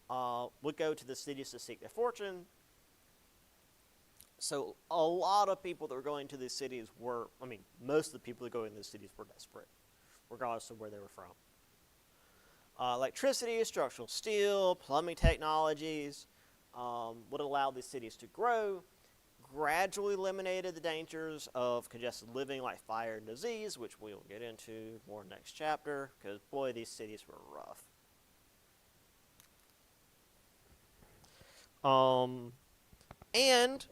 would go to the cities to seek their fortune. So a lot of people that were going to these cities most of the people that go into these cities were desperate, regardless of where they were from. Electricity, structural steel, plumbing technologies would allow these cities to grow, gradually eliminated the dangers of congested living like fire and disease, which we will get into more next chapter, because boy, these cities were rough. And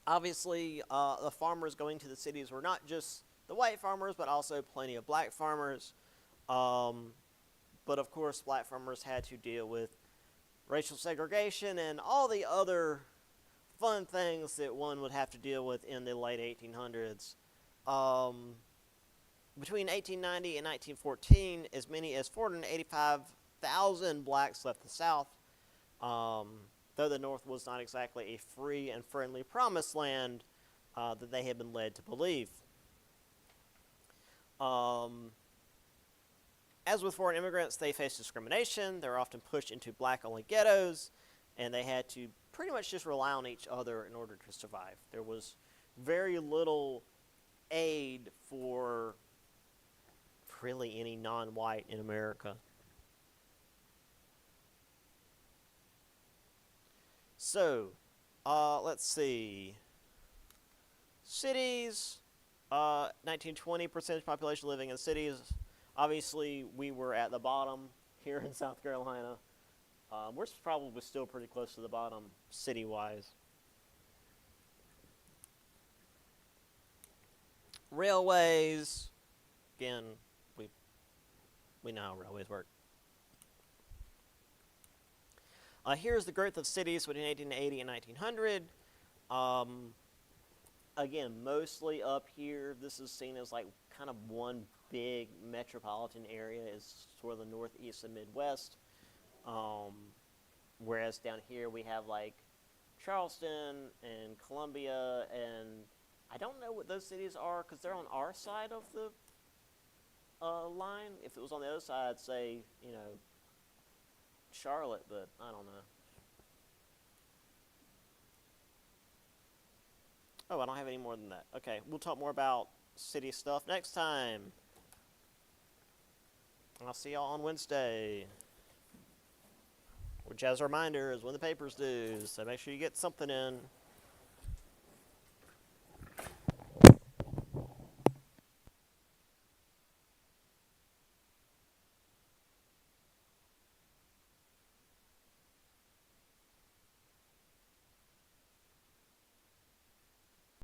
obviously, the farmers going to the cities were not just the white farmers, but also plenty of black farmers. But of course, black farmers had to deal with racial segregation and all the other fun things that one would have to deal with in the late 1800s. Between 1890 and 1914, as many as 485,000 blacks left the South. though the North was not exactly a free and friendly promised land that they had been led to believe. As with foreign immigrants, they faced discrimination. They were often pushed into black-only ghettos, and they had to pretty much just rely on each other in order to survive. There was very little aid for really any non-white in America. So, let's see. Cities, 1920 percentage population living in cities. Obviously, we were at the bottom here in South Carolina. We're probably still pretty close to the bottom city-wise. Railways, again, we know how railways work. Here's the growth of cities between 1880 and 1900. Again, mostly up here. This is seen as like kind of one big metropolitan area, is sort of the Northeast and Midwest. Whereas down here we have like Charleston and Columbia, and I don't know what those cities are because they're on our side of the line. If it was on the other side, I'd say, Charlotte, but I don't know. Oh, I don't have any more than that. Okay, we'll talk more about city stuff next time. I'll see y'all on Wednesday. Which, as a reminder, is when the papers due, so make sure you get something in.